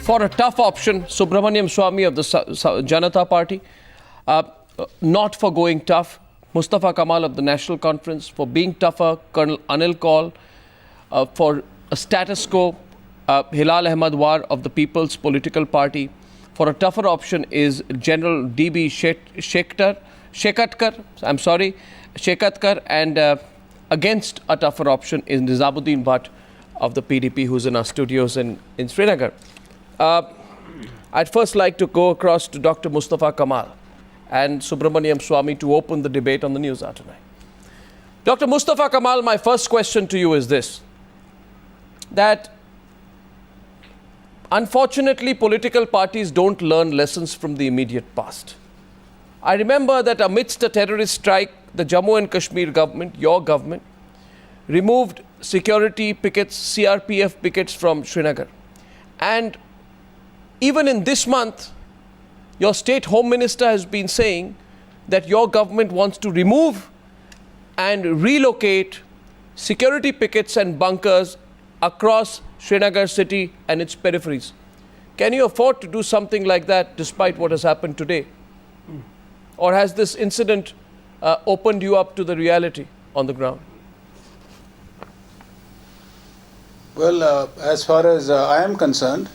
for a tough option, Subramanian Swamy of the Janata Party, not for going tough, Mustafa Kamal of the National Conference, for being tougher, Colonel Anil Kaul, for a status quo, Hilal Ahmad War of the People's Political Party. For a tougher option is General D.B. Shekatkar, and against a tougher option is Nizamuddin Bhatt of the PDP, who's in our studios in Srinagar. I'd first like to go across to Dr. Mustafa Kamal and Subramanian Swamy to open the debate on the news hour tonight. Dr. Mustafa Kamal, my first question to you is this, that unfortunately political parties don't learn lessons from the immediate past. I remember that amidst a terrorist strike, the Jammu and Kashmir government, your government, removed security pickets, CRPF pickets from Srinagar. And even in this month, your state home minister has been saying that your government wants to remove and relocate security pickets and bunkers across Srinagar city and its peripheries. Can you afford to do something like that despite what has happened today? Or has this incident opened you up to the reality on the ground? Well, as far as I am concerned,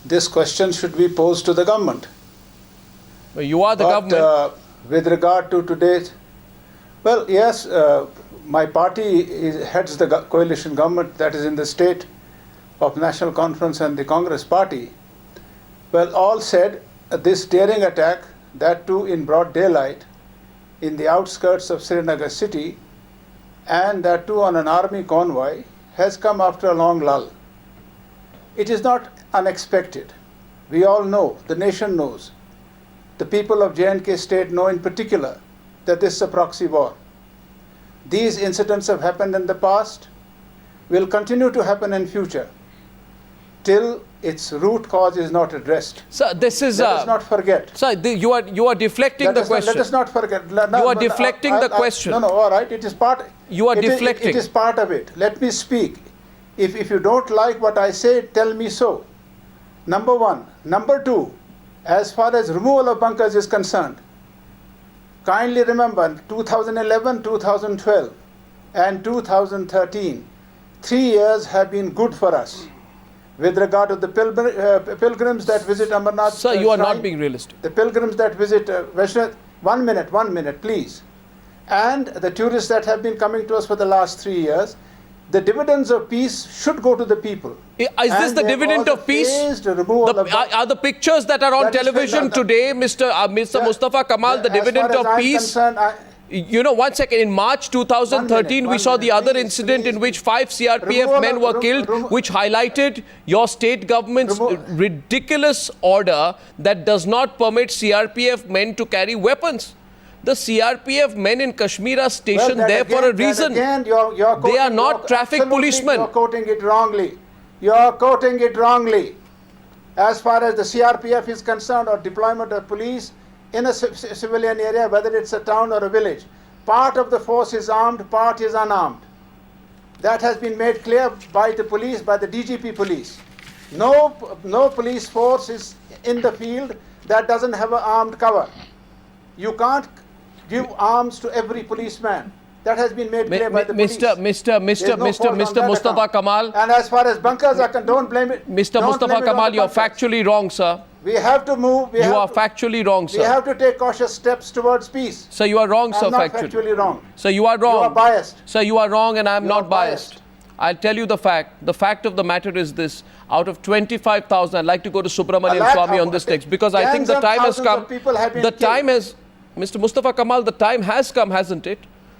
this question should be posed to the government. Well, you are the government. With regard to today's, well, yes, my party heads the coalition government that is in the state of National Conference and the Congress Party. Well, all said, this daring attack, that too in broad daylight, in the outskirts of Srinagar city, and that too on an army convoy, has come after a long lull. It is not unexpected. We all know, the nation knows, the people of J&K state know in particular that this is a proxy war. These incidents have happened in the past, will continue to happen in future, till its root cause is not addressed. So this is... Let us not forget. Sir, you are deflecting the question. Let us not forget. You are deflecting the question. No, all right, it is part... You are deflecting. It is part of it. Let me speak. If you don't like what I say, tell me so. Number one. Number two, as far as removal of bunkers is concerned, kindly remember 2011, 2012 and 2013, 3 years have been good for us with regard to the pilgrims that visit Amarnath. Sir, you are not being realistic. The pilgrims that visit Vaishnav, 1 minute, please. And the tourists that have been coming to us for the last 3 years. The dividends of peace should go to the people. Is this the dividend of peace? Are the pictures that are on television today, Mr. Mustafa Kamal, the dividend of peace? You know, 1 second. In March 2013, we saw the other incident in which 5 CRPF men were killed, which highlighted your state government's ridiculous order that does not permit CRPF men to carry weapons. The CRPF men in Kashmir are stationed there for a reason. They are not traffic policemen. You are quoting it wrongly. You are quoting it wrongly. As far as the CRPF is concerned, or deployment of police in a civilian area, whether it's a town or a village, part of the force is armed, part is unarmed. That has been made clear by the police, by the DGP police. No police force is in the field that doesn't have an armed cover. You can't give arms to every policeman. That has been made clear by the police. Mr. Mustafa Kamal. And as far as bunkers are concerned, don't blame it. Mr. Mustafa Kamal, you are factually wrong, sir. We have to move. You are factually wrong, sir. We have to take cautious steps towards peace. Sir, you are wrong, sir, I'm not factually wrong. Sir, you are wrong. You are biased. Sir, you are wrong and I am not biased. biased. I'll tell you the fact. The fact of the matter is this. Out of 25,000, I'd like to go to Subramanian Swamy on this text because I think the time has come. The time has... Mr. Mustafa Kamal, the time has come, hasn't it,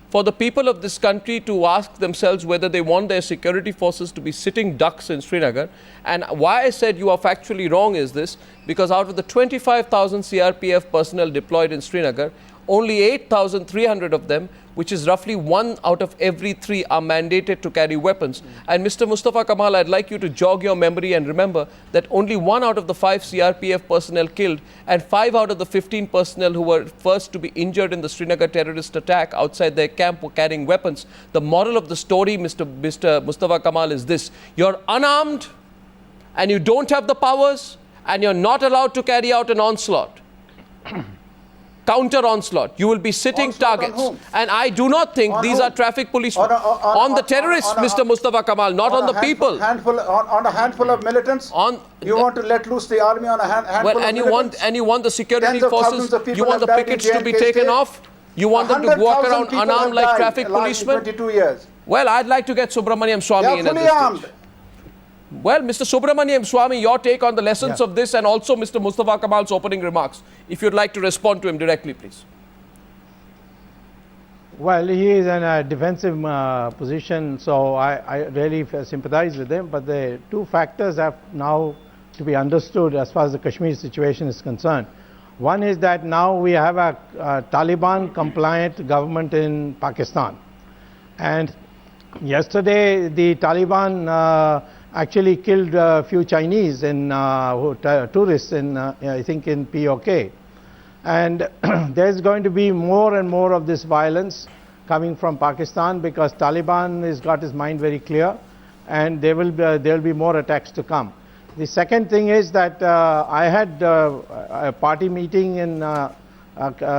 for the people of this country to ask themselves whether they want their security forces to be sitting ducks in Srinagar. And why I said you are factually wrong is this, because out of the 25,000 CRPF personnel deployed in Srinagar, only 8,300 of them, which is roughly 1 out of every 3, are mandated to carry weapons. And Mr. Mustafa Kamal, I'd like you to jog your memory and remember that only 1 out of the 5 CRPF personnel killed and 5 out of the 15 personnel who were first to be injured in the Srinagar terrorist attack outside their camp were carrying weapons. The moral of the story, Mr. Mustafa Kamal, is this: you're unarmed, and you don't have the powers, and you're not allowed to carry out an onslaught, counter onslaught, you will be sitting Onslaught targets. on whom? And I do not think On these whom? are traffic policemen. On the terrorists, Mr. Mustafa Kamal, not on the people. On a handful of militants? You want to let loose the army on a handful of militants? And you want the security Tens of forces, thousands of people you want the have died in pickets to be JNK taken state. off? You want them to walk 100,000 around people unarmed have like died traffic in the last policemen? 22 years. Well, I'd like to get Subramanian Swamy They in are at fully this armed. stage. Well, Mr. Subramanian Swamy, your take on the lessons of this, and also Mr. Mustafa Kamal's opening remarks. If you'd like to respond to him directly, please. Well, he is in a defensive position, so I really sympathize with him. But the two factors have now to be understood as far as the Kashmir situation is concerned. One is that now we have a Taliban-compliant government in Pakistan. And yesterday, the Taliban actually killed a few Chinese tourists in, I think, in POK. And there's going to be more and more of this violence coming from Pakistan because Taliban has got his mind very clear, and there will be more attacks to come. The second thing is that I had a party meeting in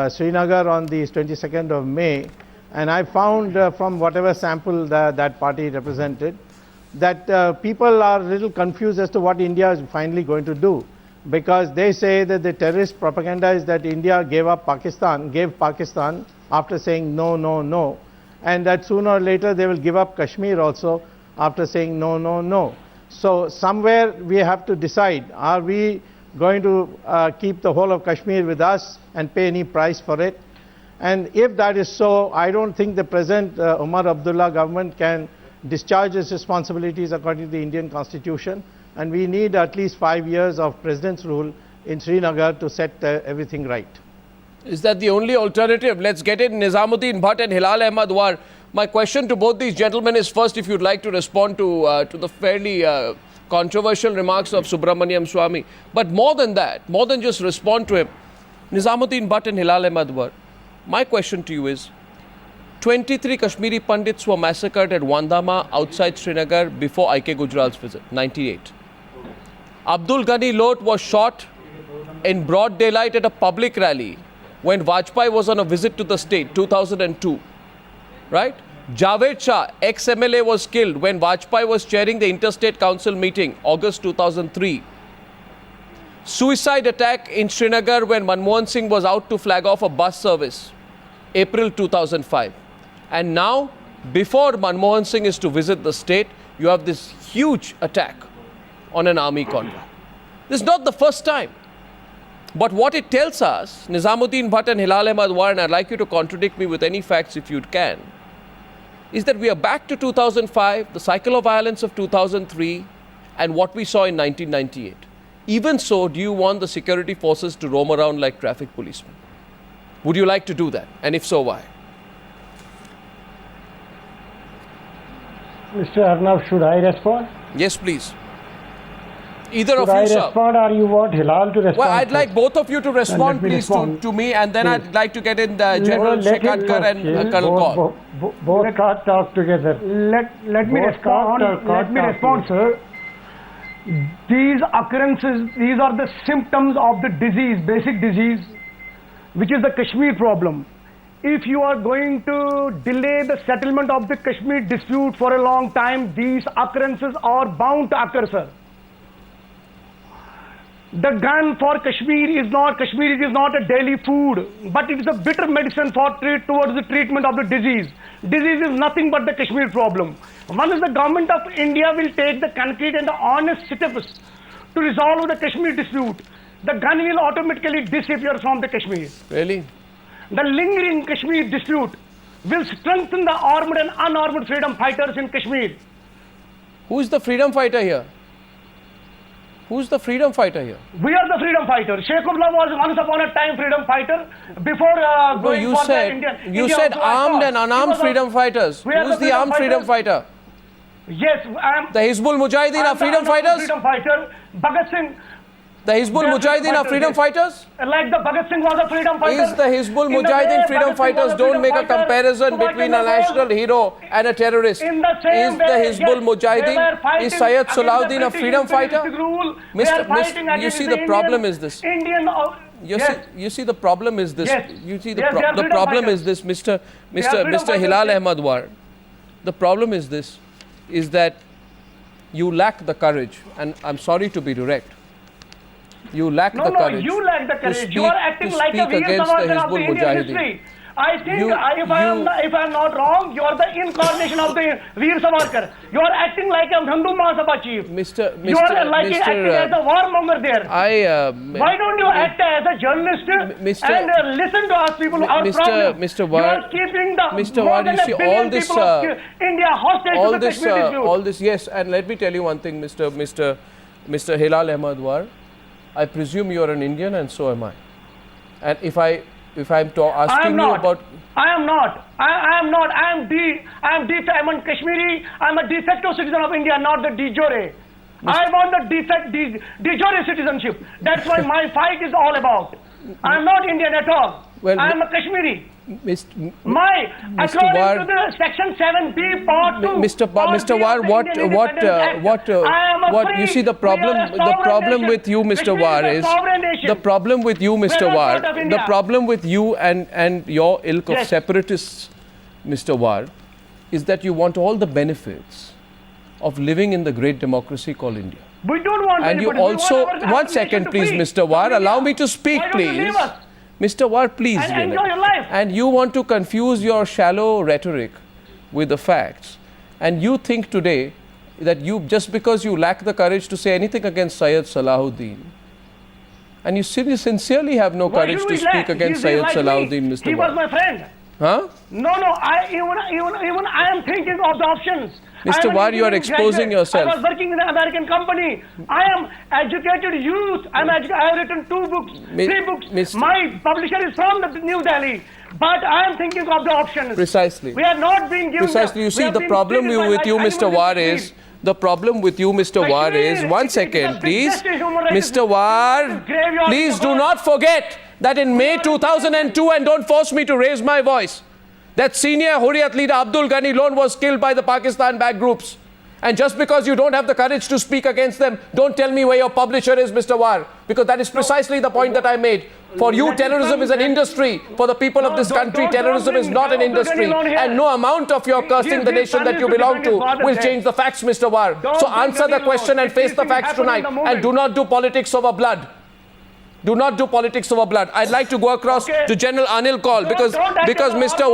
Srinagar on the 22nd of May, and I found from whatever sample that party represented, that people are a little confused as to what India is finally going to do. Because they say that the terrorist propaganda is that India gave Pakistan after saying no, no, no, and that sooner or later they will give up Kashmir also after saying no, no, no. So somewhere we have to decide, are we going to keep the whole of Kashmir with us and pay any price for it? And if that is so, I don't think the present Umar Abdullah government can discharge its responsibilities according to the Indian Constitution. And we need at least 5 years of president's rule in Srinagar to set everything right. Is that the only alternative? Let's get it. Nizamuddin Bhatt and Hilal Ahmad War. My question to both these gentlemen is, first, if you'd like to respond to the fairly controversial remarks of Subramanian Swamy. But more than that, more than just respond to him, Nizamuddin Bhatt and Hilal Ahmad War, my question to you is, 23 Kashmiri Pandits were massacred at Wandama outside Srinagar before I.K. Gujral's visit, 98. Abdul Ghani Lot was shot in broad daylight at a public rally when Vajpayee was on a visit to the state, 2002. Right? Javed Shah, ex-MLA, was killed when Vajpayee was chairing the Interstate Council meeting, August 2003. Suicide attack in Srinagar when Manmohan Singh was out to flag off a bus service, April 2005. And now, before Manmohan Singh is to visit the state, you have this huge attack on an army convoy. This is not the first time. But what it tells us, Nizamuddin Bhatt and Hilal Ahmad War, and I'd like you to contradict me with any facts if you can, is that we are back to 2005, the cycle of violence of 2003, and what we saw in 1998. Even so, do you want the security forces to roam around like traffic policemen? Would you like to do that? And if so, why? Mr. Arnav, should I respond? Yes, please. Either Should of I you, sir. respond or you want Hilal to respond? Well, I'd like both of you to respond, let me please, respond. to me, and then I'd like to get in General Let him Shekatkar and Colonel Kaur. Both can't talk together. Let me respond, sir. These occurrences, these are the symptoms of the disease, basic disease, which is the Kashmir problem. If you are going to delay the settlement of the Kashmir dispute for a long time, these occurrences are bound to occur, sir. The gun for Kashmir is not a daily food, but it is a bitter medicine towards the treatment of the disease. Disease is nothing but the Kashmir problem. Once the government of India will take the concrete and the honest steps to resolve the Kashmir dispute, the gun will automatically disappear from the Kashmir. Really? The lingering Kashmir dispute will strengthen the armed and unarmed freedom fighters in Kashmir. Who is the freedom fighter here? Who's the freedom fighter here? We are the freedom fighters. Sheikh Abdullah was once upon a time freedom fighter before going for the Indian. You said armed and unarmed freedom fighters. Who's the armed freedom fighter? Yes, I am. The Hizbul Mujahideen are freedom fighters? Freedom fighter. Bhagat Singh. The Hizbul Mujahideen are freedom fighters? Like the Bhagat Singh was a freedom fighter. Is the Hizbul In the Mujahideen way freedom Bhagat Singh was fighters? a Don't freedom make a fighter, comparison Subhash between a Chandra Bose, national hero and a terrorist. in the same Is the way, Hizbul yes, Mujahideen, they were fighting is Syed against the Salahuddin a British freedom fighter? imperialistic rule. They are fighting You against see, the problem is this. Indian. You see, the problem is this. Yes. You see, Yes, they are the freedom problem fighters. is this, Mr. freedom Hilal fighters. Ahmad War. The problem is this, is that you lack the courage, and I'm sorry to be direct. You lack No, the no, courage. you lack the to courage. speak- You are acting to like a speak Veer against the Savarkar of the Hizbul Indian Mujahideen. history. I think You- if I am not wrong, you are the incarnation of the Veer Savarkar. You are acting like a Hindu Mahasabha chief. You are like acting as a warmonger there. Why don't you act as a journalist and listen to us people, our problem? Mr. You War, are keeping the Mr. more War, than you a see, billion all this, people of India hostage to the Kashmir dispute. all this, yes, and let me tell you one thing, Mr. Hilal Ahmad War, I presume you are an Indian and so am I. And if I'm asking you about... I am not. I am I'm a Kashmiri. I'm a de facto citizen of India, not the de jure. I want the de jure citizenship. That's what my fight is all about. I'm not Indian at all. Well, I'm a Kashmiri. Mr. According War, to the section 7B part 2. Mr. War, what you see, the problem with you, Mr. War, is the problem with you, Mr. War, the problem with you and your ilk of separatists, Mr. War, is that you want all the benefits of living in the great democracy called India. We don't want and you anybody. also, one second please, Mr. War, allow me to speak, please. Mr. War, please. And enjoy your life. And you want to confuse your shallow rhetoric with the facts. And you think today that just because you lack the courage to say anything against Syed Salahuddin, and you sincerely have no courage to speak against Syed Salahuddin, Mr. He War. was my friend. Huh? No, even I am thinking of the options. Mr. War, you are exposing yourself. I was working in an American company. I am educated youth. I have written 2 books, 3 books. My publisher is from the New Delhi. But I am thinking of the options. Precisely. We are not being given. Precisely. You see, the problem with you, Mr. War, is... The problem with you, Mr. War, is... One second, please. Mr. War, please do not forget that in May 2002, and don't force me to raise my voice, that senior Hurriyat leader Abdul Ghani Lone was killed by the Pakistan-backed groups. And just because you don't have the courage to speak against them, don't tell me where your publisher is, Mr. War, because that is precisely the point that I made. For you, terrorism is an industry. For the people of this country, terrorism is not an industry. And no amount of your cursing the nation that you belong to will change the facts, Mr. War. So answer the question and face the facts tonight. And do not do politics over blood. Do not do politics over blood. I'd like to go across to General Anil Kaul because Mr.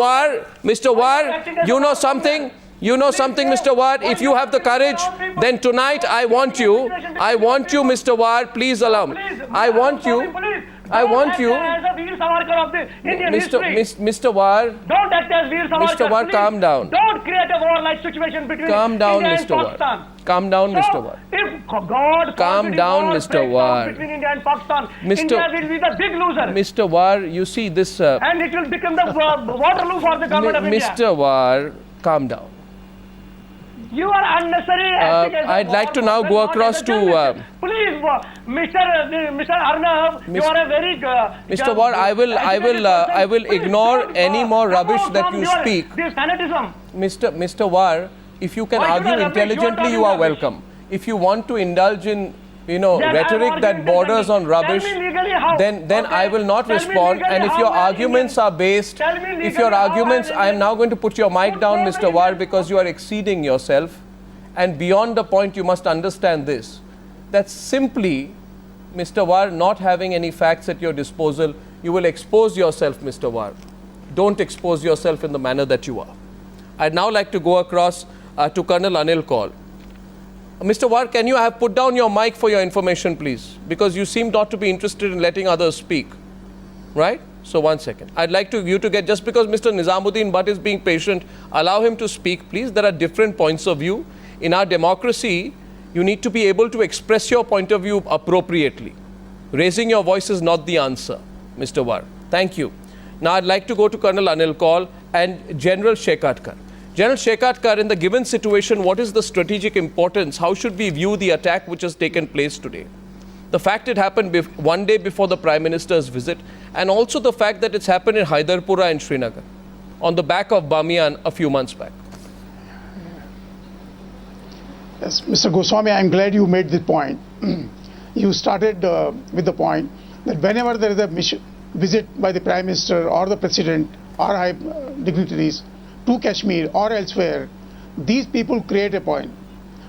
War, you know something? You know something, Mr. War? If you have the courage, then tonight I want you, Mr. War, please allow me. I want you. Mr. War. Don't act as Veer Savarkar. Mr. War, calm down. Don't create a war-like situation between Calm down, India Mr. and War. Pakistan. Calm down, Mr. War. If God Calm down, Mr. War. between India and Pakistan, India will be the big loser. Mr. War, you see this... and it will become the Waterloo for the government of India. Mr. War, calm down. You are unnecessary. I'd like to now go across to... Please, Mr. Arnav, you are a very... Mr. War, I will ignore any more rubbish that you speak. This fanatism. Mr. War, if you can argue intelligently, you are welcome. If you want to indulge in, rhetoric that borders on rubbish, then I will not respond. And if your arguments are based, I am now going to put your mic down, Mr. War, because you are exceeding yourself. And beyond the point, you must understand this. That simply, Mr. War, not having any facts at your disposal, you will expose yourself, Mr. War. Don't expose yourself in the manner that you are. I'd now like to go across to Colonel Anil Kaul. Mr. War, can you have put down your mic for your information, please? Because you seem not to be interested in letting others speak. Right? So, one second. I'd like you to get, just because Mr. Nizamuddin Bhatt is being patient, allow him to speak, please. There are different points of view. In our democracy, you need to be able to express your point of view appropriately. Raising your voice is not the answer, Mr. War. Thank you. Now, I'd like to go to Colonel Anil Kaul and General Shekatkar. General Shekatkar, in the given situation, what is the strategic importance? How should we view the attack which has taken place today? The fact it happened one day before the Prime Minister's visit, and also the fact that it's happened in Hyderpura and Srinagar on the back of Bamiyan a few months back. Yes, Mr. Goswami, I'm glad you made the point. You started with the point that whenever there is a visit by the Prime Minister or the President or high dignitaries to Kashmir or elsewhere, these people create a point.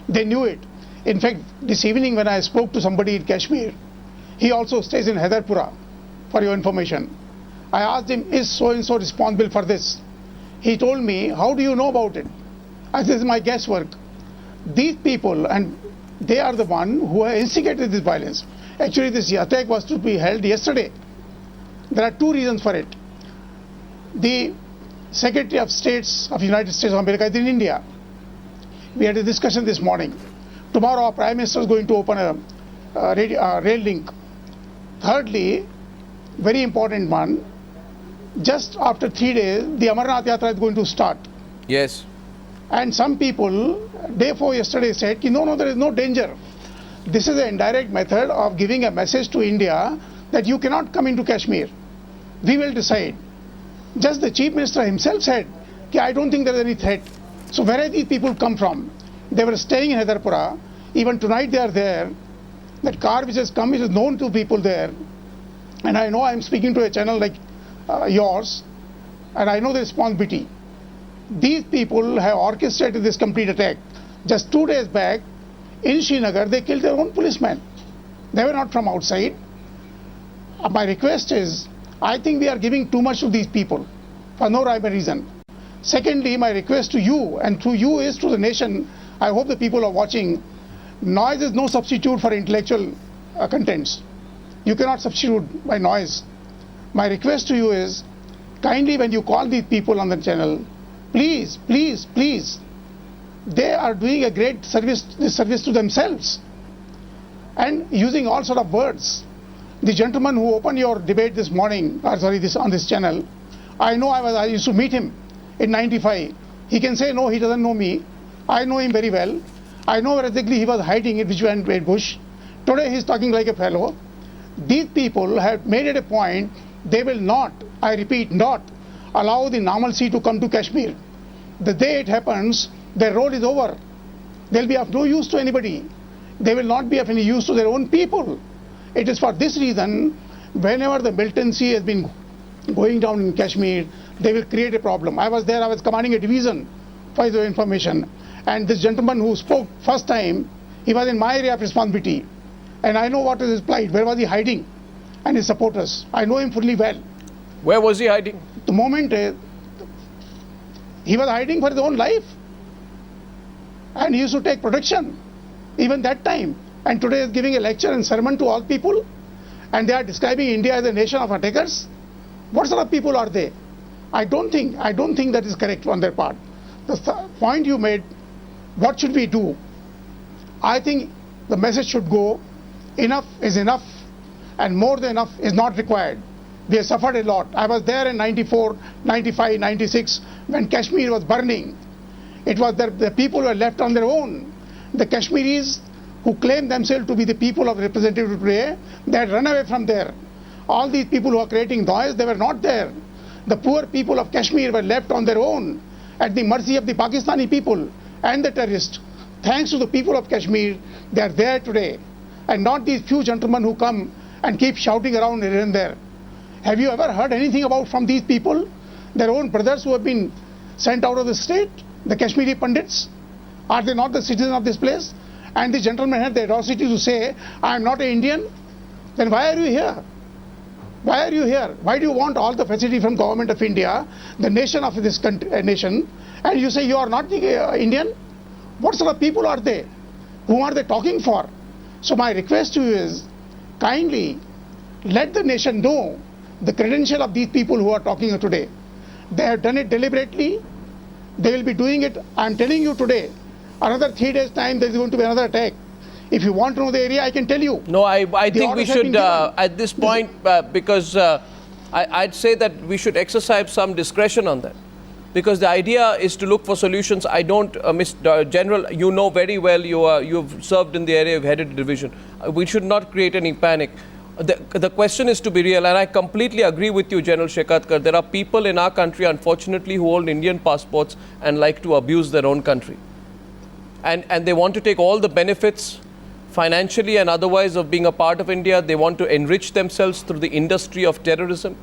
They knew it. In fact, this evening when I spoke to somebody in Kashmir, he also stays in Hyderpura, for your information. I asked him, is so-and-so responsible for this? He told me, how do you know about it? I said, this is my guesswork. These people, and they are the one who have instigated this violence. Actually, this attack was to be held yesterday. There are two reasons for it. The Secretary of States of the United States of America is in India. We had a discussion this morning. Tomorrow our Prime Minister is going to open a rail link. Thirdly, very important one, just after 3 days, the Amarnath Yatra is going to start. Yes. And some people, day before yesterday, said, no, there is no danger. This is an indirect method of giving a message to India that you cannot come into Kashmir. We will decide. Just the Chief Minister himself said, I don't think there is any threat. So where have these people come from? They were staying in Hyderpura. Even tonight they are there. That car which has come, which is known to people there. And I know I am speaking to a channel like yours, and I know the responsibility. These people have orchestrated this complete attack. Just 2 days back, in Srinagar, they killed their own policemen. They were not from outside. My request is, I think we are giving too much to these people for no rhyme or reason. Secondly, my request to you, and through you is to the nation, I hope the people are watching, noise is no substitute for intellectual contents. You cannot substitute by noise. My request to you is, kindly when you call these people on the channel, please, please, please, they are doing a great service to themselves and using all sort of words. The gentleman who opened your debate this morning, on this channel, I know I used to meet him in 95. He can say, no, he doesn't know me. I know him very well. I know where exactly he was hiding in which bush. Today he is talking like a fellow. These people have made it a point, they will not, I repeat, not allow the normalcy to come to Kashmir. The day it happens, their road is over. They will be of no use to anybody. They will not be of any use to their own people. It is for this reason, whenever the militancy has been going down in Kashmir, they will create a problem. I was there, I was commanding a division, for your information. And this gentleman who spoke first time, he was in my area of responsibility. And I know what is his plight, where was he hiding, and his supporters. I know him fully well. Where was he hiding? The moment he was hiding for his own life. And he used to take protection, even that time. And today is giving a lecture and sermon to all people. And they are describing India as a nation of attackers. What sort of people are they? I don't think that is correct on their part. The point you made, what should we do? I think the message should go, enough is enough, and more than enough is not required. We have suffered a lot. I was there in 94, 95, 96 when Kashmir was burning. It was the people who were left on their own. The Kashmiris who claim themselves to be the people of representative today, they had run away from there. All these people who are creating noise, they were not there. The poor people of Kashmir were left on their own at the mercy of the Pakistani people and the terrorists. Thanks to the people of Kashmir, they are there today. And not these few gentlemen who come and keep shouting around here and there. Have you ever heard anything about from these people? Their own brothers who have been sent out of the state? The Kashmiri Pandits? Are they not the citizens of this place? And the gentleman had the audacity to say, I am not an Indian. Then why are you here? Why are you here? Why do you want all the facility from government of India, the nation of this nation, and you say you are not the Indian? What sort of people are they? Whom are they talking for? So my request to you is, kindly let the nation know the credential of these people who are talking today. They have done it deliberately. They will be doing it. I am telling you today, another 3 days time there is going to be another attack. If you want to know the area, I can tell you. No, I think we should, at this point, because I'd say that we should exercise some discretion on that. because the idea is to look for solutions. I don't, Mr. General, you know very well, you've served in the area, you've headed the division. We should not create any panic. The question is to be real, and I completely agree with you, General Shekatkar. There are people in our country, unfortunately, who hold Indian passports and like to abuse their own country. And they want to take all the benefits, financially and otherwise, of being a part of India. They want to enrich themselves through the industry of terrorism.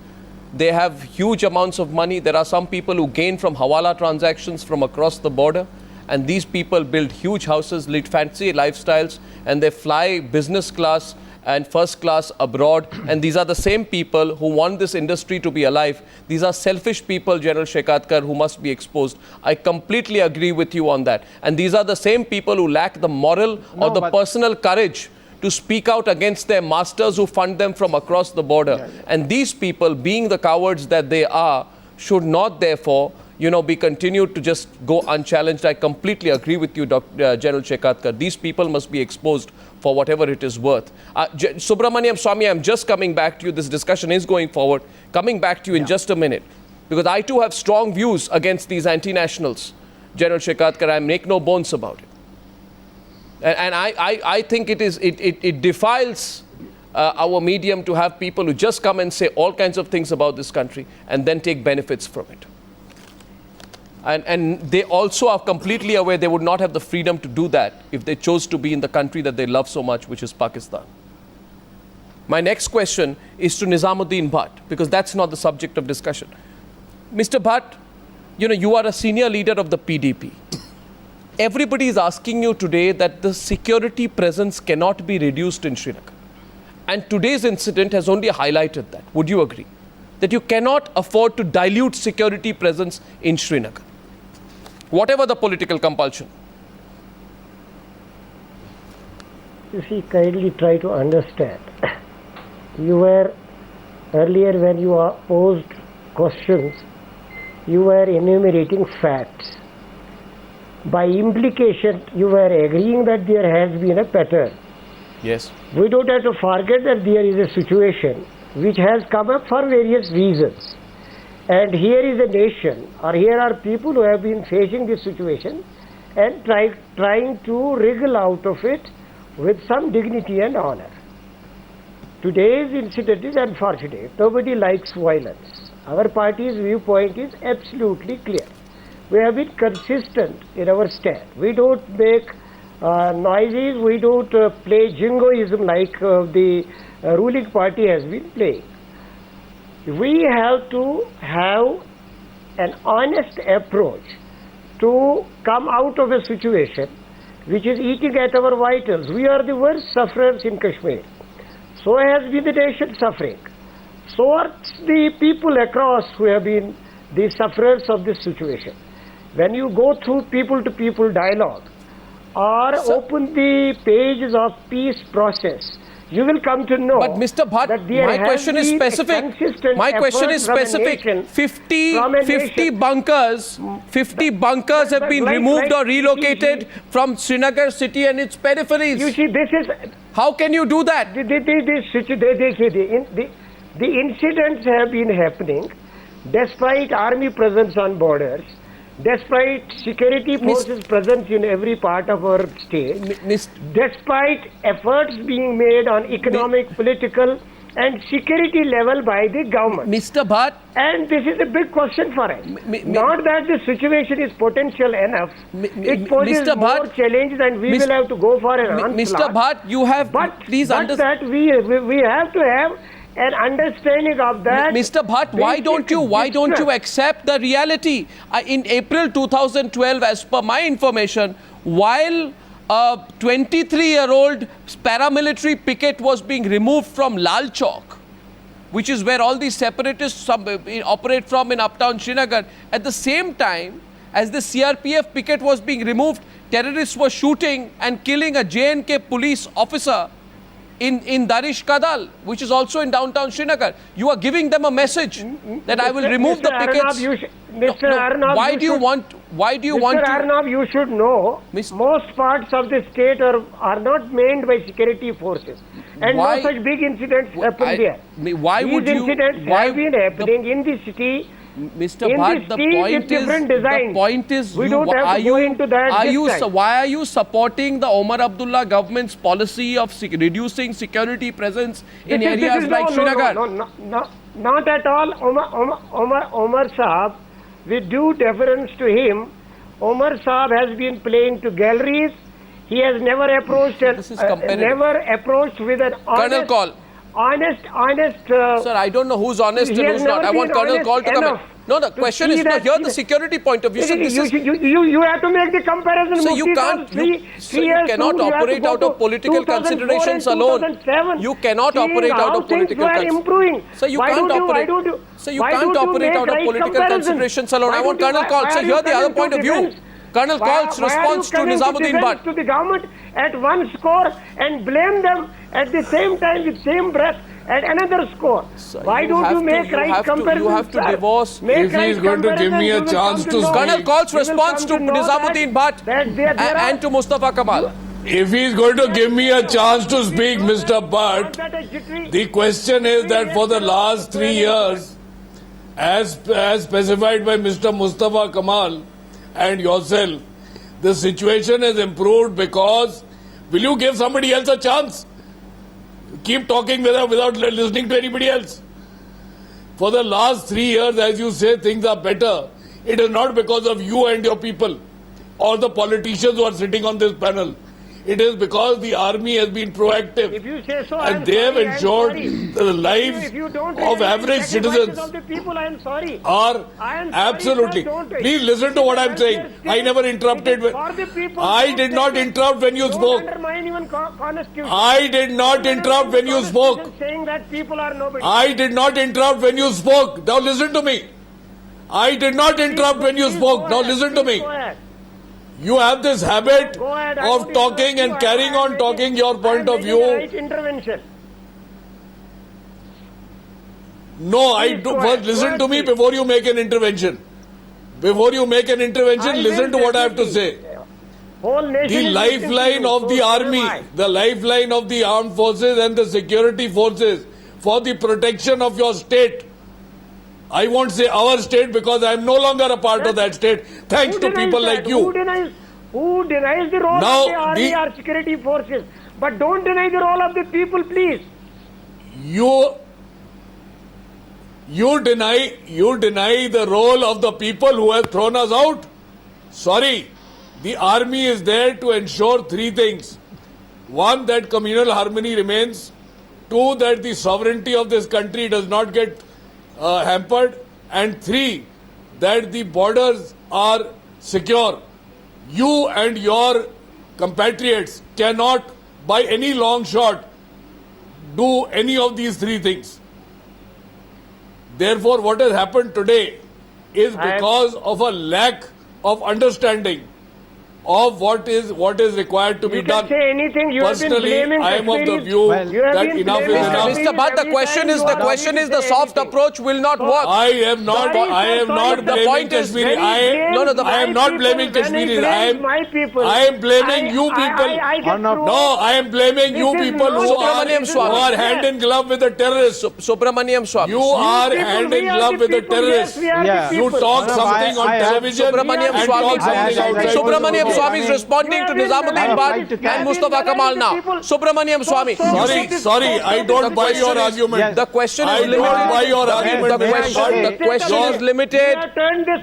They have huge amounts of money. There are some people who gain from hawala transactions from across the border. And these people build huge houses, lead fancy lifestyles, and they fly business class and first class abroad. And these are the same people who want this industry to be alive. These are selfish people, General Shekatkar, who must be exposed. I completely agree with you on that. And these are the same people who lack the moral or the personal courage to speak out against their masters who fund them from across the border. And these people, being the cowards that they are, should not therefore be continued to just go unchallenged. I completely agree with you, General Shekatkar. These people must be exposed for whatever it is worth. Subramanian Swamy, I'm just coming back to you. This discussion is going forward. Coming back to you in just a minute, because I too have strong views against these anti-nationals. General Shekatkar, I make no bones about it. And I think it defiles our medium to have people who just come and say all kinds of things about this country and then take benefits from it. And they also are completely aware they would not have the freedom to do that if they chose to be in the country that they love so much, which is Pakistan. My next question is to Nizamuddin Bhatt, because that's not the subject of discussion. Mr. Bhatt, you are a senior leader of the PDP. Everybody is asking you today that the security presence cannot be reduced in Srinagar. And today's incident has only highlighted that. Would you agree? That you cannot afford to dilute security presence in Srinagar, whatever the political compulsion. You see, kindly try to understand. You were, earlier when you posed questions, you were enumerating facts. By implication, you were agreeing that there has been a pattern. Yes. We don't have to forget that there is a situation which has come up for various reasons. And here is a nation, or here are people who have been facing this situation and trying to wriggle out of it with some dignity and honor. Today's incident is unfortunate. Nobody likes violence. Our party's viewpoint is absolutely clear. We have been consistent in our stand. We don't make noises, we don't play jingoism like the ruling party has been playing. We have to have an honest approach to come out of a situation which is eating at our vitals. We are the worst sufferers in Kashmir. So has been the nation suffering. So are the people across who have been the sufferers of this situation. When you go through people-to-people dialogue or open the pages of peace process, you will come to know. But Mr. Bhatt, my question is specific. My question is specific. 50 bunkers have been removed or relocated from Srinagar city and its peripheries. You see, this is... How can you do that? The incidents have been happening despite army presence on borders, despite security forces presence in every part of our state, despite efforts being made on economic, political and security level by the government. Mr. Bhatt. And this is a big question for us. Not that the situation is potential enough. It poses more challenge and we will have to go for an onslaught. Mr. Bhatt, you have... please understand. But that we have to have an understanding of that. Mr. Bhatt, why don't you accept the reality? In April 2012, as per my information, while a 23-year-old paramilitary picket was being removed from Lal Chowk, which is where all these separatists operate from in uptown Srinagar, at the same time as the CRPF picket was being removed, terrorists were shooting and killing a J&K police officer in Darish Kadal, which is also in downtown Srinagar. You are giving them a message that I will remove the pickets. Why do you want to? Mr. Arnab, you should know, most parts of the state are not manned by security forces. And no such big incidents happen there. Why would you? These incidents have been happening in the city Mr. In Bhatt, the speech, it's different designs. the point is, We don't have to go into that are this you, time. why are you supporting the Omar Abdullah government's policy of reducing security presence in areas like Srinagar? No, not at all. Omar Saab, with due deference to him, Omar Saab has been playing to galleries. He has never approached This is competitive. never approached with an Colonel honest, Call. honest. Sir, I don't know who's honest He and has who's not. never I want been Colonel Call to come in. honest No, the enough to question see is, no, that- here the security point of view. So this is, You have to make the comparison. so you Mufti can't, Saab, so you cannot operate out of political considerations alone. You cannot operate out of political considerations. So you can't operate. So you can't operate out of political considerations alone. I want Colonel Call. So here the other point of view. Colonel Call's response to Nizamuddin Bhatt. To the government at one score and blame them at the same time with same breath at another score. So Why don't you make right comparisons? You have to sir? divorce. Make If he right is going to give me a comparisons, you will chance come to know- Colonel Call's you will response to come know Nizamuddin Bhatt that there and to Mustafa Kamal. If he is going to give me a chance to speak, Mr. Bhatt, the question is that for the last 3 years, as specified by Mr. Mustafa Kamal and yourself, the situation has improved because, will you give somebody else a chance? Keep talking without listening to anybody else. For the last 3 years, as you say, things are better. It is not because of you and your people or the politicians who are sitting on this panel. It is because the army has been proactive. If you say so, And they have ensured the lives If you don't of take average sacrifices citizens of the people, I am sorry. are I am sorry, absolutely. sir, don't- Please listen to what I am saying. I never interrupted. It is for the people. I Don't did not take it. interrupt when you Don't spoke. undermine even constitution. I did not interrupt when you spoke. Saying that people are nobody. I did not interrupt when you spoke. Now listen to me. I did not interrupt when you Please spoke. go Now ahead. listen to Please me. go ahead. You have this habit Go ahead. I of won't talking interrupt and you. carrying I am on making- talking your point I am of making the view. right intervention. No, I Please do. go First, ahead. listen Go to ahead, me please. before you make an intervention. Before you make an intervention, listen to what I have to say. Whole nation The is lifeline listening to of you, the so army, am I. the lifeline of the armed forces and the security forces for the protection of your state. I won't say our state because I am no longer a part of that state. Thanks Who to denies people that? like you. Who denies the role Now, of the army the- or security forces? But don't deny the role of the people, please. You deny the role of the people who have thrown us out. Sorry, the army is there to ensure 3 things. 1, that communal harmony remains. 2, that the sovereignty of this country does not get hampered. And 3, that the borders are secure. You and your compatriots cannot, by any long shot, do any of these 3 things. Therefore, what has happened today is because of a lack of understanding of what is required to be You done. can say anything. You have been Personally, blaming I am of the Kashmiris. view You have that been enough is blaming enough. Kashmiris Mr. Bhatt, the every question time is you the are question ready is to the say soft anything. approach will not work. I am not The blaming point is Kashmiri. no, I am not blaming Kashmiris. I am blaming you people. No, I am blaming you This is people who Subramanian Swamy. are hand in glove with the terrorists. Subramanian Swamy. You are hand in glove with the terrorists. Yeah. You talk something on television Subramanian and Swamy. talk something outside. Subramanian Swamy is responding to Nizamuddin Bhatt and Mustafa Kamal now. Subramanian Swamy. Sorry, I don't buy your argument. The question I is don't limited. buy your argument. The question is limited. Turn this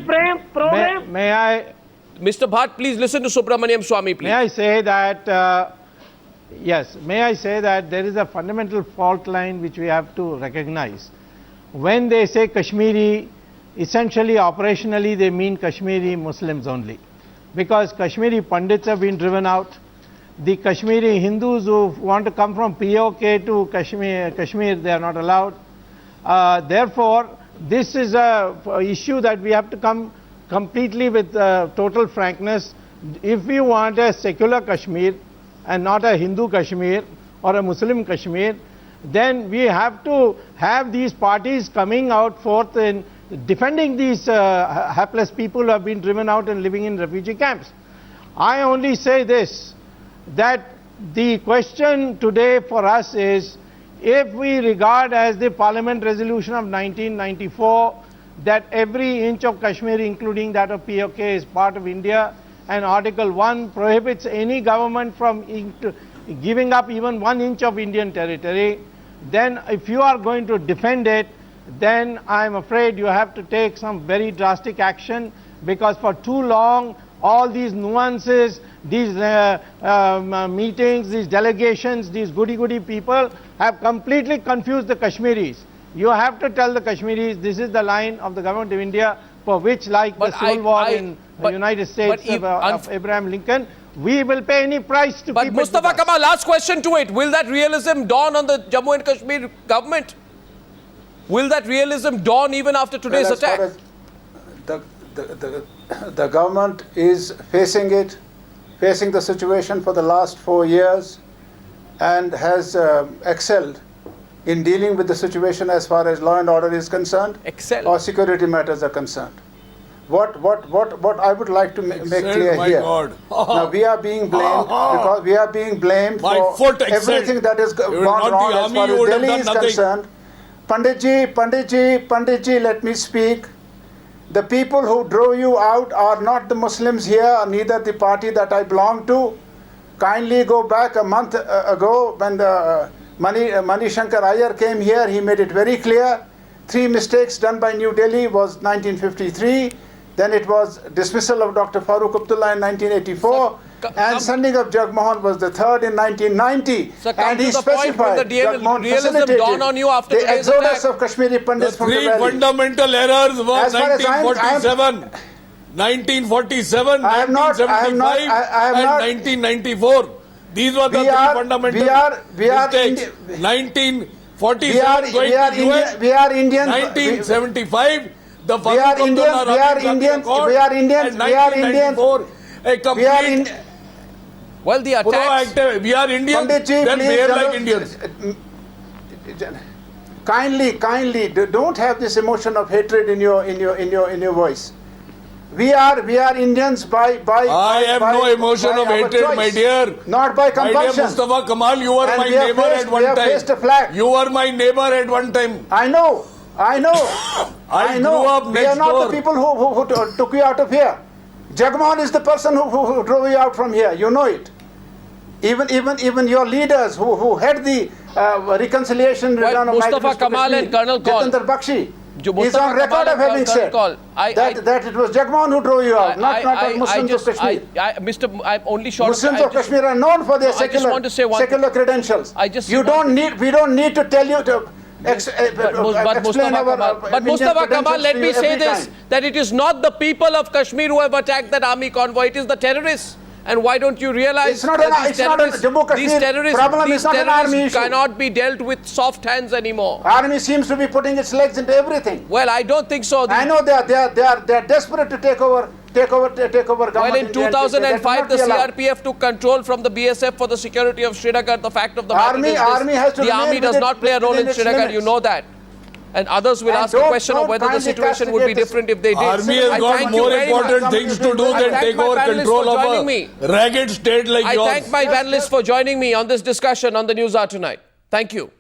program. May I Mr. Bhatt, please listen to Subramanian Swamy, please. May I say that, yes, may I say that there is a fundamental fault line which we have to recognize. When they say Kashmiri, essentially operationally they mean Kashmiri Muslims only. Because Kashmiri Pandits have been driven out. The Kashmiri Hindus who want to come from POK to Kashmir, they are not allowed. Therefore, this is a issue that we have to come completely with total frankness. If we want a secular Kashmir and not a Hindu Kashmir or a Muslim Kashmir, then we have to have these parties coming out forth in defending these hapless people who have been driven out and living in refugee camps. I only say this, that the question today for us is, if we regard as the Parliament resolution of 1994 that every inch of Kashmir, including that of POK, is part of India, and Article 1 prohibits any government from giving up even 1 inch of Indian territory, then if you are going to defend it, then I'm afraid you have to take some very drastic action, because for too long all these nuances, these meetings, these delegations, these goody-goody people have completely confused the Kashmiris. You have to tell the Kashmiris this is the line of the government of India, for which, like the Civil War in the United States of Abraham Lincoln, we will pay any price to keep it with us. Mustafa Kamal, last question to it. Will that realism dawn on the Jammu and Kashmir government? Will that realism dawn even after today's attack? The government is facing the situation for the last 4 years, and has excelled in dealing with the situation as far as law and order is concerned, or security matters are concerned. What I would like to make clear here. Now we are being blamed because we are being blamed for everything that has gone wrong as far as Delhi is concerned. Panditji, let me speak. The people who drove you out are not the Muslims here, neither the party that I belong to. Kindly go back a month ago when the Mani Shankar Iyer came here. He made it very clear. 3 mistakes done by New Delhi was 1953. Then it was dismissal of Dr. Farooq Abdullah in 1984. And sending of Jagmohan was the third in 1990. And he specified that Jagmohan facilitated the exodus of Kashmiri Pandits from the valley. The 3 fundamental errors were 1947, 1947, 1975 and 1994. These were the 3 fundamental mistakes. 1947 going to US, we are Indians. 1975, the we are Indians. We are Indians. We are Indians. We are Indians. A complete well, the attacks. We are Indians. Panditji, then please, behave like Indians. Kindly, don't have this emotion of hatred in your voice. We are Indians by I have no emotion of hatred, my dear. Not by compulsion. My dear Mustafa Kamal, you were my neighbor at one time. You were my neighbor at one time. I know. I grew up next door. We are not the people who took you out of here. Jagmohan is the person who drove you out from here. You know it. Even your leaders who had the reconciliation return of Mustafa Kamal and Colonel Kaul. Jatinder Bakshi is on record of having said that it was Jagmohan who drove you out, not Muslims of Kashmir. I'm only short. Muslims of Kashmir are known for their secular credentials. We don't need to tell you to. But Mustafa Kamal, let me say this, that it is not the people of Kashmir who have attacked that army convoy, it is the terrorists. And why don't you realize these terrorists cannot be dealt with soft hands anymore? Army seems to be putting its legs into everything. Well, I don't think so. I know they are desperate to take over government. Well, in 2005, the CRPF took control from the BSF for the security of Srinagar. The fact of the matter is this, the army does not play a role in Srinagar, you know that. And others will ask the question of whether the situation would be different if they did. Army has got more important things to do than take over control of a ragged state like yours. I thank my panelists for joining me on this discussion on the News Hour tonight. Thank you.